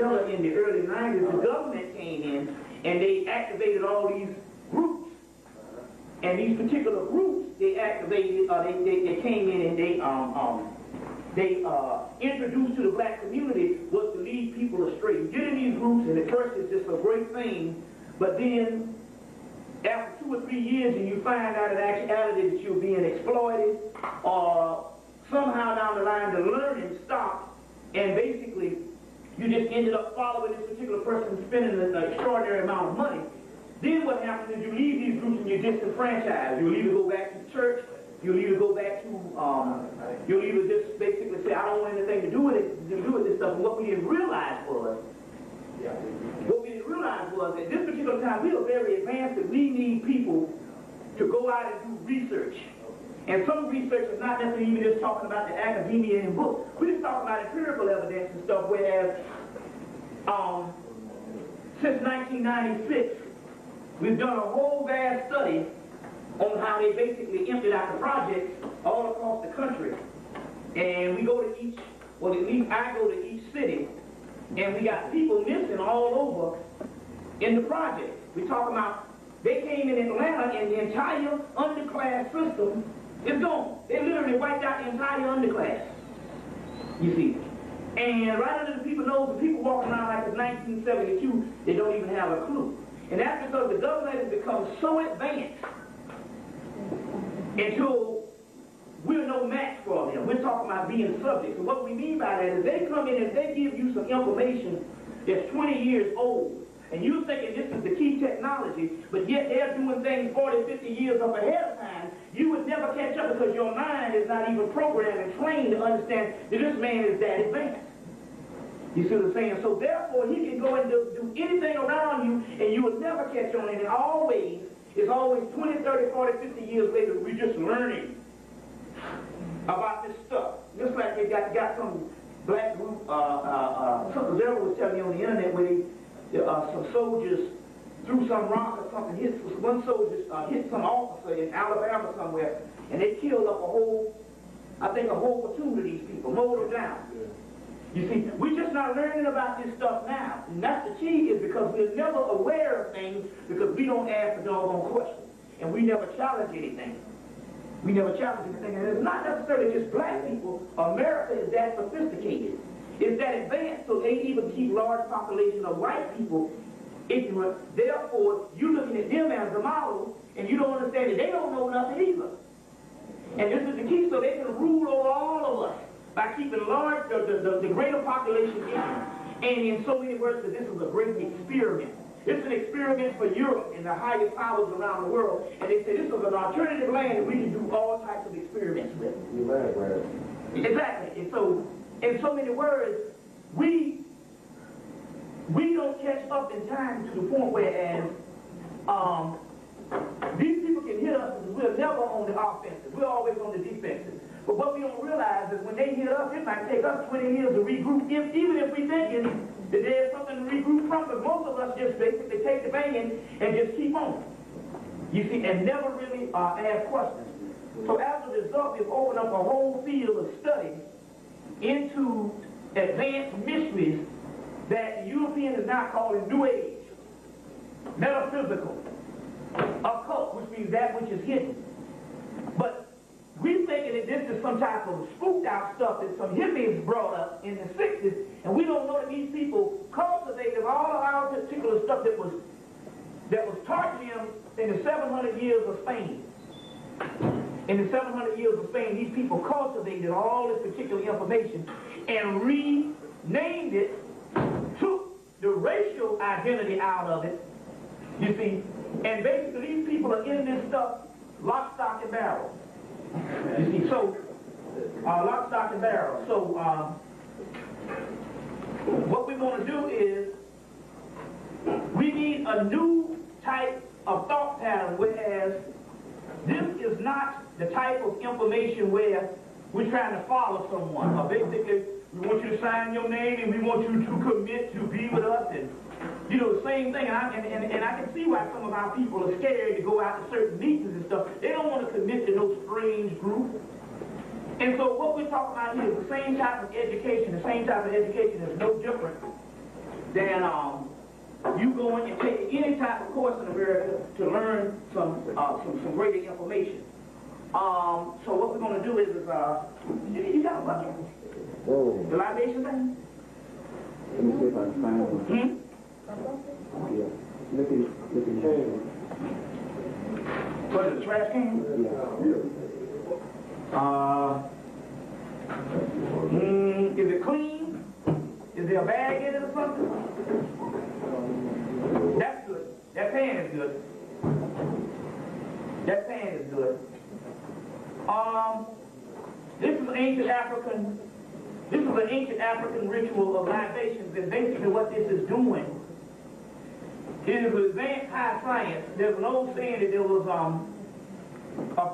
together in the early 90s, the government came in and they activated all these groups. And these particular groups, they activated, they came in and they introduced to the black community was to lead people astray. You get in these groups, and at first it's just a great thing, but then after 2 or 3 years, and you find out in actuality that you're being exploited, or somehow down the line the learning stopped, and basically you just ended up following this particular person, spending an extraordinary amount of money. Then what happens is you leave these groups and you're disenfranchised. You'll either go back to church, you'll either go back to, you'll either just basically say, I don't want anything to do with it, to do with this stuff. And what we didn't realize was, at this particular time, we are very advanced, that we need people to go out and do research. And some research is not necessarily even just talking about the academia and books. We're just talking about empirical evidence and stuff, whereas since 1996, we've done a whole vast study on how they basically emptied out the projects all across the country. And we go to each, well, at least I go to each city, and we got people missing all over in the project. We're talking about, they came in Atlanta and the entire underclass system is gone. They literally wiped out the entire underclass, you see. And right under the people's nose, the people walking around like it's 1972, they don't even have a clue. And that's because the government has become so advanced until we're no match for them. We're talking about being subjects. And what we mean by that is they come in and they give you some information that's 20 years old. And you're thinking this is the key technology, but yet they're doing things 40, 50 years up ahead of time. You would never catch up because your mind is not even programmed and trained to understand that this man is that advanced. You see what I'm saying? So therefore, he can go and do anything around you, and you will never catch on. And it always, it's always 20, 30, 40, 50 years later, we're just learning about this stuff. Just like they got some black group, something Zero was telling me on the internet where they, some soldiers threw some rock or something, one soldier hit some officer in Alabama somewhere, and they killed up a whole, I think a whole platoon of these people, mowed them down. You see, we're just not learning about this stuff now. And that's the key, is because we're never aware of things because we don't ask the doggone questions. And we never challenge anything. We never challenge anything. And it's not necessarily just black people. America is that sophisticated. It's that advanced, so they even keep large population of white people ignorant. Therefore, you're looking at them as the model, and you don't understand that they don't know nothing either. And this is the key, so they can rule over all of us by keeping large, the greater population ignorant. And in so many words, that this is a great experiment. It's an experiment for Europe and the highest powers around the world. And they say this is an alternative land that we can do all types of experiments with. Exactly. And so, in so many words, we don't catch up in time to the point where these people can hit us because we're never on the offensive. We're always on the defensive. But what we don't realize is when they hit us, it might take us 20 years to regroup, even if we thinking that there's something to regroup from, but most of us just basically take the banging and just keep on. You see, and never really ask questions. So as a result, we've opened up a whole field of study into advanced mysteries that the European is now calling New Age, metaphysical, occult, which means that which is hidden. But we're thinking that this is some type of spooked out stuff that some hippies brought up in the 60s, and we don't know that these people cultivated all of our particular stuff that was taught to them in the 700 years of Spain. In the 700 years of Spain, these people cultivated all this particular information and renamed it, took the racial identity out of it, you see, and basically these people are in this stuff lock, stock, and barrel. You see, so, lock, stock, and barrel. So, what we want to do is, we need a new type of thought pattern, whereas this is not the type of information where we're trying to follow someone. Basically, we want you to sign your name and we want you to commit to be with us, and you know, the same thing. And I can see why some of our people are scared to go out to certain meetings and stuff. They don't want to commit to no strange group. And so what we're talking about here is the same type of education. The same type of education is no different than you going and taking any type of course in America to learn some greater information. So what we're going to do is you got a bucket? Oh. The libation thing? Let me see if I can find it. Yeah. Look at it. What is it, a trash can? Yeah. Is it clean? Is there a bag in it or something? That's good. That pan is good. That pan is good. This is ancient African. This is an ancient African ritual of libations, and basically what this is doing is advanced high science. There's an old saying that there was a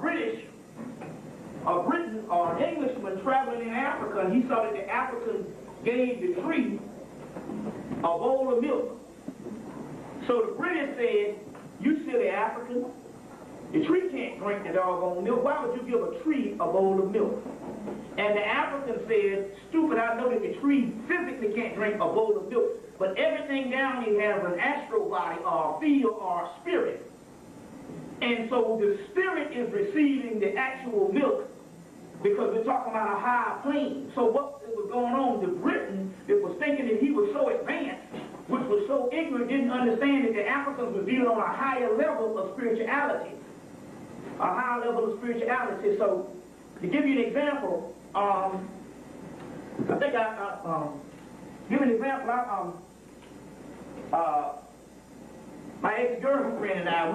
Briton or an Englishman traveling in Africa, and he saw that the Africans gave the tree a bowl of milk. So the British said, "You silly African, the tree can't drink the doggone milk. Why would you give a tree a bowl of milk?" And the African said, "Stupid, I know that the tree physically can't drink a bowl of milk, but everything down here has an astral body or a field or a spirit. And so the spirit is receiving the actual milk because we're talking about a higher plane." So what was going on, the Briton that was thinking that he was so advanced, which was so ignorant, didn't understand that the Africans were viewed on a higher level of spirituality. A higher level of spirituality. So to give you an example, I think give an example. My ex-girlfriend and I,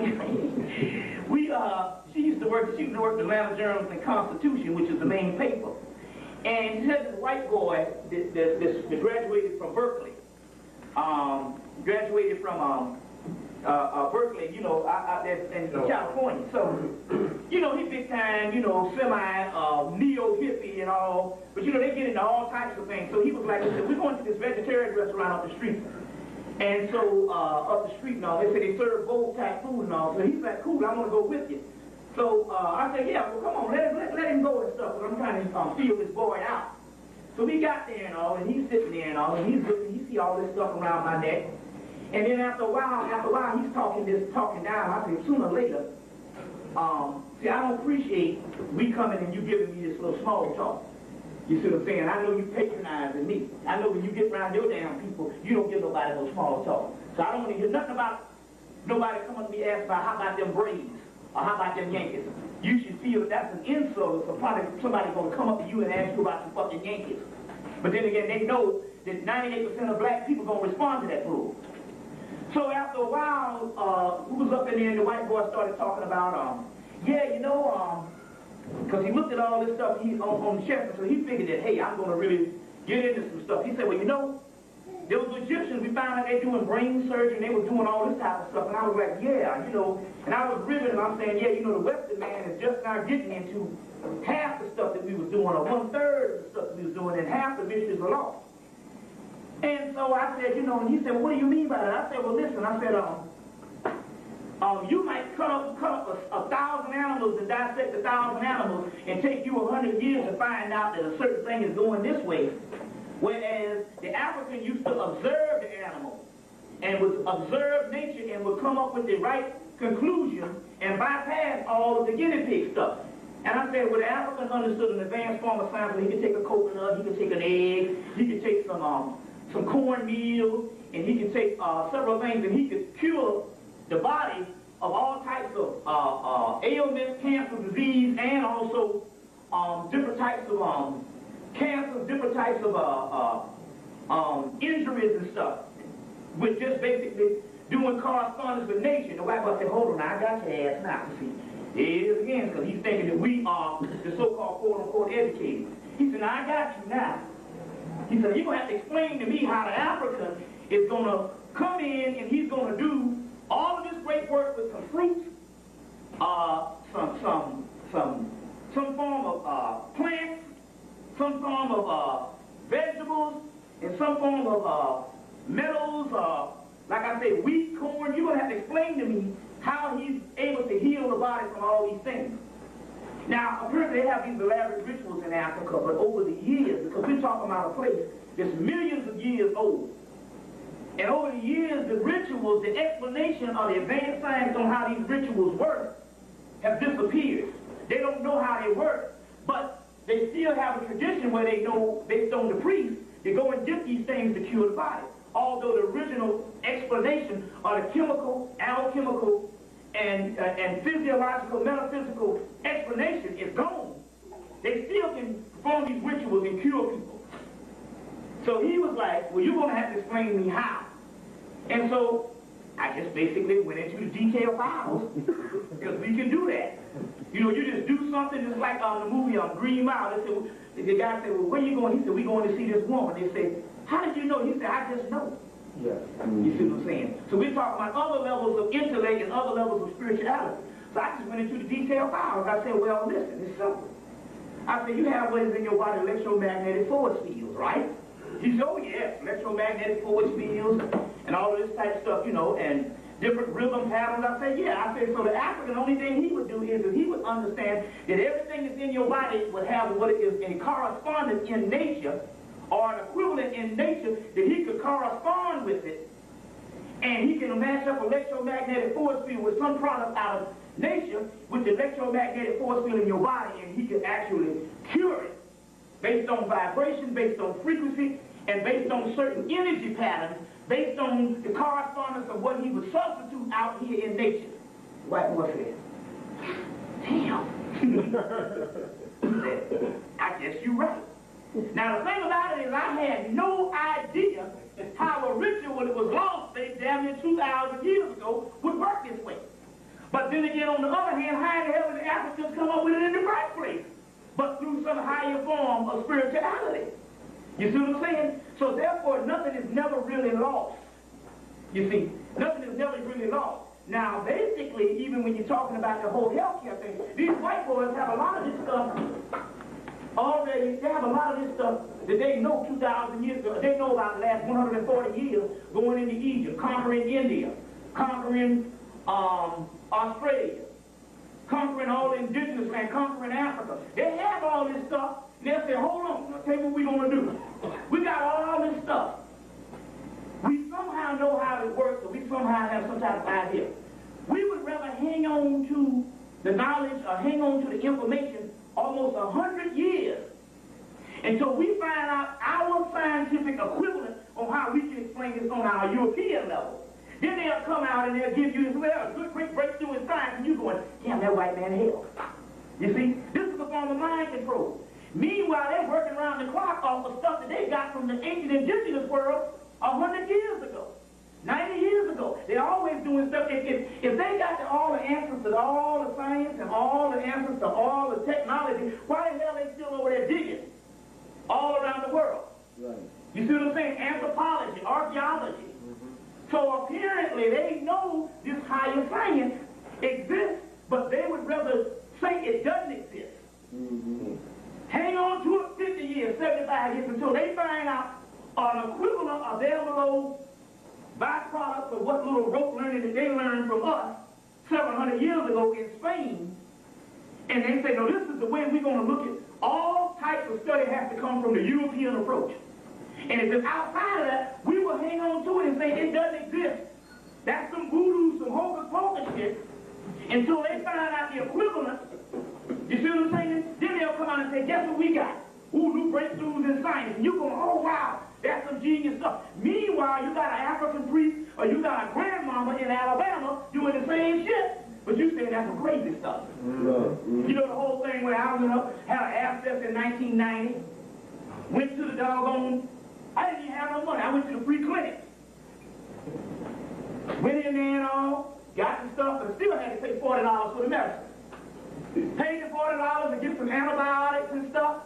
she used to work the Atlanta Journal and Constitution, which is the main paper. And she had this white boy that graduated from Berkeley. Graduated from Berkeley, you know, in California. So, you know, he big time, you know, neo-hippie and all. But, you know, they get into all types of things. So he was like, "We're going to this vegetarian restaurant up the street." And so, up the street and all, they said they serve bowl-type food and all. So he's like, "Cool, I want to go with you." So I said, "Yeah, well, come on, let him go and stuff, because I'm trying to feel this boy out." So we got there and all, and he's sitting there and all, and he's looking, he see all this stuff around my neck. And then after a while, he's talking down. I said, sooner or later, see, I don't appreciate we coming and you giving me this little small talk. You see what I'm saying? I know you patronizing me. I know when you get around your damn people, you don't give nobody no small talk. So I don't want to hear nothing about nobody coming to me asking about how about them Braves or how about them Yankees. You should feel that that's an insult, so probably somebody's going to come up to you and ask you about the fucking Yankees. But then again, they know that 98% of black people going to respond to that rule. So after a while, we was up in there and the white boy started talking about, yeah, you know, because he looked at all this stuff on the chest, so he figured that, hey, I'm going to really get into some stuff. He said, well, you know, there was Egyptians, we found out they doing brain surgery, and they were doing all this type of stuff, and I was like, yeah, you know, and I was riveting, I'm saying, yeah, you know, the Western man is just now getting into half the stuff that we was doing, or 1/3 of the stuff that we was doing, and half the mysteries were lost. And so I said, you know, and he said, well, what do you mean by that? I said, well, listen, I said, you might cut up 1,000 animals and dissect 1,000 animals and take you 100 years to find out that a certain thing is going this way. Whereas the African used to observe the animal and would observe nature and would come up with the right conclusion and bypass all of the guinea pig stuff. And I said, well, the African understood an advanced form of science. He could take a coconut, he could take an egg, he could take some cornmeal, and he could take several things, and he could cure the body of all types of ailments, cancer, disease, and also different types of cancer, different types of injuries and stuff, with just basically doing correspondence with nature. The white boy said, hold on, I got your ass now. See, there it is again, because he's thinking that we are the so-called quote-unquote educated. He said, now I got you now. He said, you're going to have to explain to me how the African is going to come in and he's going to do all of this great work with some fruits, some form of plants, some form of vegetables, and some form of metals, like I say, wheat, corn. You're going to have to explain to me how he's able to heal the body from all these things. Now, apparently they have these elaborate rituals in Africa, but over the years, because we're talking about a place that's millions of years old, And over the years, the rituals, the explanation of the advanced science on how these rituals work have disappeared. They don't know how they work, but they still have a tradition where they know, based on the priests, they go and dip these things to cure the body. Although the original explanation of the chemical, alchemical, and physiological, metaphysical explanation is gone, they still can perform these rituals and cure people. So he was like, well, you're going to have to explain to me how. And so I just basically went into the detailed files, because we can do that. You know, you just do something just like on the movie Green Mile. They said, the guy said, well, where you going? He said, we're going to see this woman. They said, how did you know? He said, I just know. Yeah. You see what I'm saying? So we're talking about other levels of intellect and other levels of spirituality. So I just went into the detailed files. I said, well, listen, it's simple. I said, you have what is in your body electromagnetic force fields, right? He said, oh, yes, electromagnetic force fields and all of this type of stuff, you know, and different rhythm patterns. I said, yeah. I said, so the African, only thing he would do is that he would understand that everything that's in your body would have what it is a correspondence in nature, or an equivalent in nature, that he could correspond with it, and he can match up electromagnetic force field with some product out of nature with the electromagnetic force field in your body, and he could actually cure it based on vibration, based on frequency, and based on certain energy patterns, based on the correspondence of what he would substitute out here in nature. White boy said, damn. I guess you're right. Now the thing about it is I had no idea how a ritual that was lost damn near 2,000 years ago would work this way. But then again, on the other hand, how in the hell did the Africans come up with it in the first place? But through some higher form of spirituality. You see what I'm saying? So therefore, nothing is never really lost. You see, nothing is never really lost. Now, basically, even when you're talking about the whole healthcare thing, these white boys have a lot of this stuff already. They have a lot of this stuff that they know 2,000 years ago. They know about the last 140 years going into Egypt, conquering India, conquering Australia, conquering all the indigenous land, conquering Africa. They have all this stuff, and they'll say, hold on, I'll tell you what we're going to do. We got all this stuff. We somehow know how it works, or we somehow have some type of idea. We would rather hang on to the knowledge or hang on to the information almost 100 years until we find out our scientific equivalent on how we can explain this on our European level. Then they'll come out and they'll give you this, well, a good great breakthrough in science, and you're going, damn, that white man hell. You see, this is a form of mind control. Meanwhile, they're working around the clock off of stuff that they got from the ancient indigenous world 100 years ago, 90 years ago. They're always doing stuff. If they got all the answers to all the science and all the answers to all the technology, why the hell are they still over there digging all around the world? Right. You see what I'm saying? Anthropology, archaeology. So apparently they know this higher science exists, but they would rather say it doesn't exist. Hang on to it 50 years, 75 years, until they find out an equivalent of their little byproducts of what little rope learning that they learned from us 700 years ago in Spain. And they say, no, this is the way we're going to look at all types of study has to come from the European approach. And if it's outside of that, we will hang on to it and say it doesn't exist. That's some voodoo, some hocus pocus shit, until they find out the equivalent. You see what I'm saying? Then they'll come out and say, guess what we got? Ooh, new breakthroughs in science. And you're going, oh, wow, that's some genius stuff. Meanwhile, you got an African priest or you got a grandmama in Alabama doing the same shit. But you say that's some crazy stuff. You know the whole thing where I went up, had an abscess in 1990, went to the doggone, I didn't even have no money. I went to the free clinic. Went in there and all, got the stuff, and still had to pay $40 for the medicine. Paid the $40 to get some antibiotics and stuff.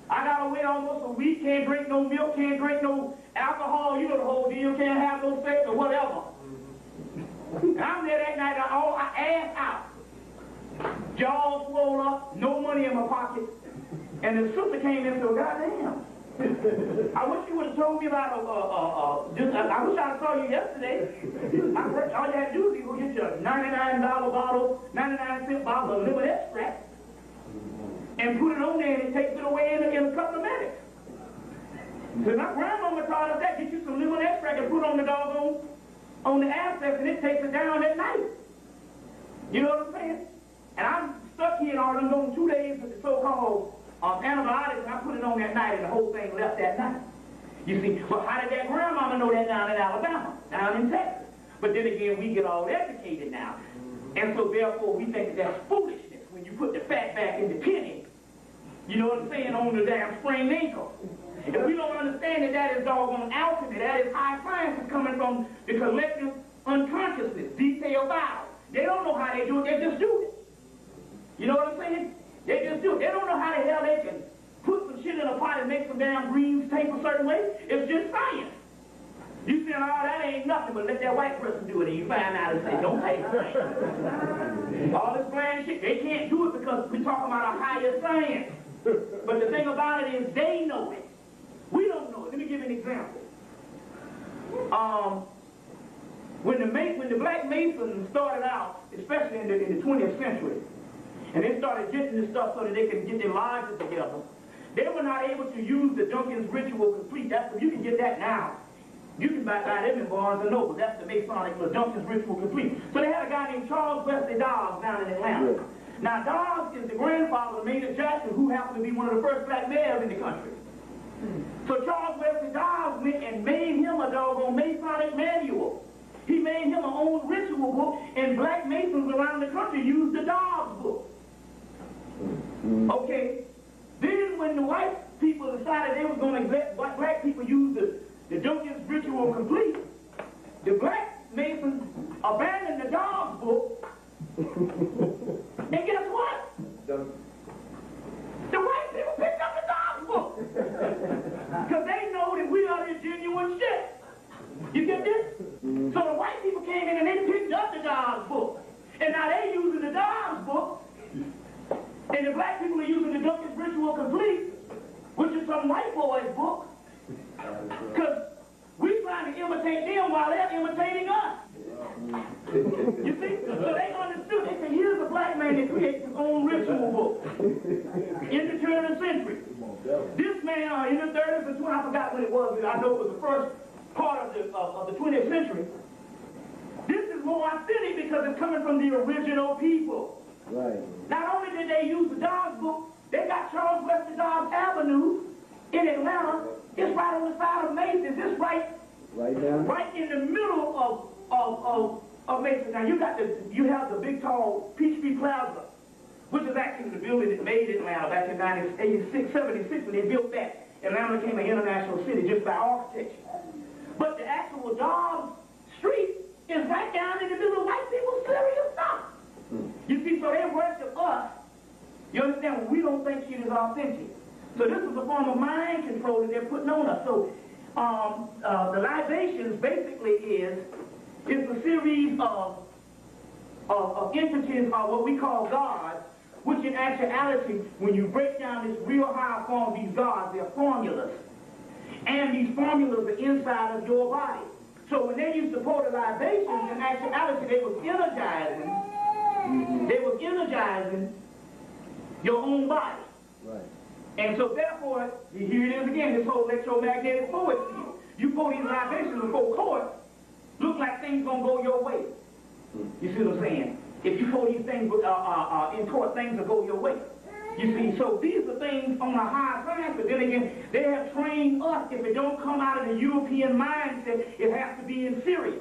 I gotta wait almost a week, can't drink no milk, can't drink no alcohol, you know the whole deal, can't have no sex or whatever. I'm there that night, ass out. Jaws swole up, no money in my pocket. And the sister came in and said, goddamn. I wish you would have told me about I wish I saw you yesterday. All you had to do is go get you a $99 bottle, 99-cent bottle of liver extract, and put it on there, and it takes it away in a couple of minutes. So my grandmama taught us that. Get you some liver extract and put on the dog on the aspects, and it takes it down at night. You know what I'm saying? And I'm stuck here all them on 2 days with the so-called antibiotics, and I put it on that night, and the whole thing left that night. You see, well, how did that grandmama know that down in Alabama, down in Texas? But then again, we get all educated now. And so therefore, we think that that's foolishness when you put the fat back in the penny, you know what I'm saying, on the damn sprained ankle. If we don't understand that that is doggone alchemy, that is high science is coming from the collective unconsciousness, detailed out. They don't know how they do it, they just do it. You know what I'm saying? They just do it. They don't know how the hell they can put some shit in a pot and make some damn greens taste a certain way. It's just science. You say, oh, that ain't nothing, but let that white person do it, and you find out and say, don't taste science. All this bland shit, they can't do it because we're talking about a higher science. But the thing about it is they know it. We don't know it. Let me give you an example. When the black Masons started out, especially in the 20th century, and they started getting this stuff so that they could get their lodges together, they were not able to use the Duncan's Ritual Complete. You can get that now. You can buy them in Barnes & Noble. That's the Masonic Duncan's Ritual Complete. So they had a guy named Charles Wesley Dobbs down in Atlanta. Yeah. Now, Dobbs is the grandfather of Major Jackson, who happened to be one of the first black mayors in the country. So Charles Wesley Dobbs went and made him a doggone Masonic manual. He made him an own ritual book, and black Masons around the country used the Dobbs book. Okay. Then when the white people decided they were going to let black people use the Duncan's Ritual Complete, the black Masons abandoned the Dobbs book. And guess what? The white people picked up the Dobbs book. Because they know that we are the genuine shit. You get this? So the white people came in and they picked up the Dobbs book. And now they're using the Dobbs book. And the black people are using the Duncan's Ritual Complete, which is some white boy's book. Because we're trying to imitate them while they're imitating us. You see? So they understood. They said, here's a black man that creates his own ritual book in the turn of the century. This man, in the 30s and 20s, I forgot when it was. I know it was the first part of the 20th century. This is more authentic because it's coming from the original people. Right. Not only did they use the Dobbs book, they got Charles Wesley Dobbs Avenue in Atlanta. It's right on the side of Macy's. It's right in the middle of Macy's. Now you have the big tall Peachtree Plaza, which is actually the building that made Atlanta back in 1986, 76 when they built that. Atlanta became an international city just by architecture. But the actual Dobbs Street is right down in the middle of white people's serious stuff. You see, so they worship us. You understand? We don't think shit is authentic. So this is a form of mind control that they're putting on us. So the libations basically is a series of entities, or what we call gods, which in actuality, when you break down this real high form of these gods, they're formulas. And these formulas are inside of your body. So when they used to pour the libations, in actuality, they was energizing your own body. Right. And so therefore, here it is again, this whole electromagnetic force field. You pour these libations before court, look like things gonna go your way. You see what I'm saying? If you pour these things in court, things will go your way. You see, so these are things on a high science, but then again, they have trained us. If it don't come out of the European mindset, it has to be inferior.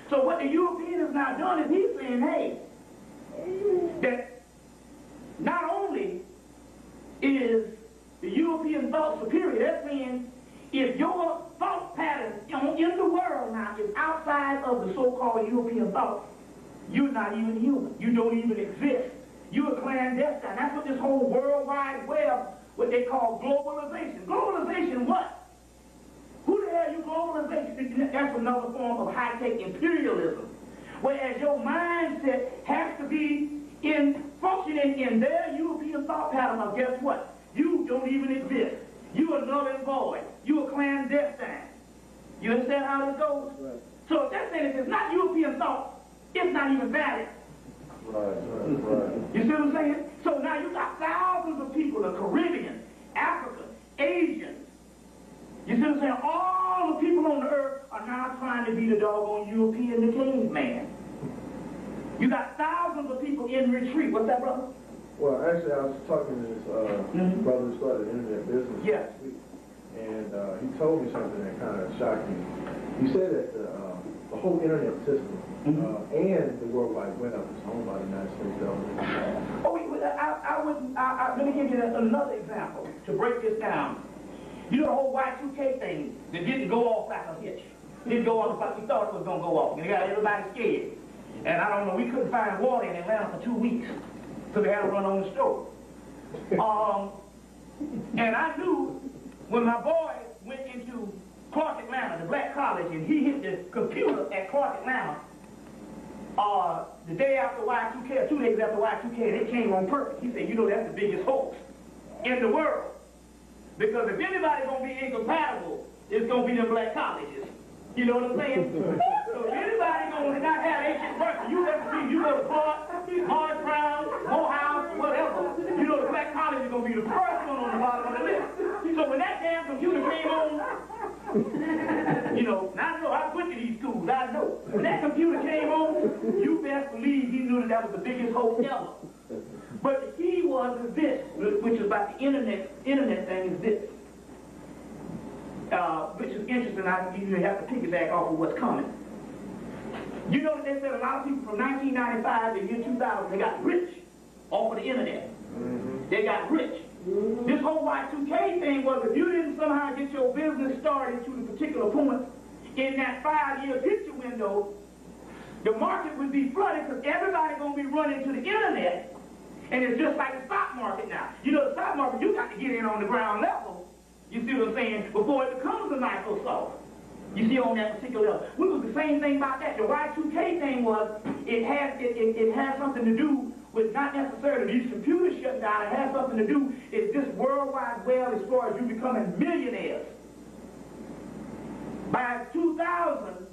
So what the European has now done is he's saying, hey, that not only is the European thought superior, they're saying if your thought pattern in the world now is outside of the so-called European thought, you're not even human. You don't even exist. You're clandestine. That's what this whole World Wide Web, what they call globalization. Globalization what? Who the hell you globalization? That's another form of high-tech imperialism. Whereas your mindset has to be functioning in their European thought pattern of guess what? You don't even exist. You are null and void. You are clandestine. You understand how this goes? Right. So if they're saying if it's not European thought, it's not even valid. Right. You see what I'm saying? So now you got thousands of people, the Caribbean, Africa, Asians, You see what I'm saying? All the people on the earth are now trying to be the doggone European, the caveman. You got thousands of people in retreat. What's that, brother? Well, actually, I was talking to this brother who started an internet business last week, and he told me something that kind of shocked me. He said that the whole internet system and the World Wide Web is owned by the United States government. Oh, wait, let me give you another example to break this down. You know the whole Y2K thing that didn't go off like a hitch. Didn't go off like we thought it was going to go off. And it got everybody scared. And I don't know, we couldn't find water in Atlanta for 2 weeks. So they had to run on the stove. And I knew when my boy went into Clark Atlanta, the black college, and he hit the computer at Clark Atlanta, the day after Y2K, or 2 days after Y2K, and it came on purpose. He said, you know, that's the biggest hoax in the world. Because if anybody's going to be incompatible, it's going to be the black colleges. You know what I'm saying? So if anybody going to not have ancient person, you ever see, you go to Clark, Hard Brown, Morehouse, whatever, you know the black college is going to be the first one on the bottom of the list. So when that damn computer came on, you know, now I know I went to these schools, I know. When that computer came on, you best believe he knew that was the biggest hoax ever. But the key was this, which is about the internet thing, is this. Which is interesting. You have to piggyback off of what's coming. You know that they said a lot of people from 1995 to the year 2000, they got rich off of the internet. They got rich. This whole Y2K thing was if you didn't somehow get your business started to the particular point in that 5-year picture window, the market would be flooded because everybody's going to be running to the internet. And it's just like the stock market now. You know, the stock market, you got to get in on the ground level. You see what I'm saying? Before it becomes a Microsoft. You see on that particular level. It was the same thing about that. The Y2K thing was, it had something to do with not necessarily these computers shutting down. It had something to do with this worldwide web as far as you becoming millionaires. By 2000,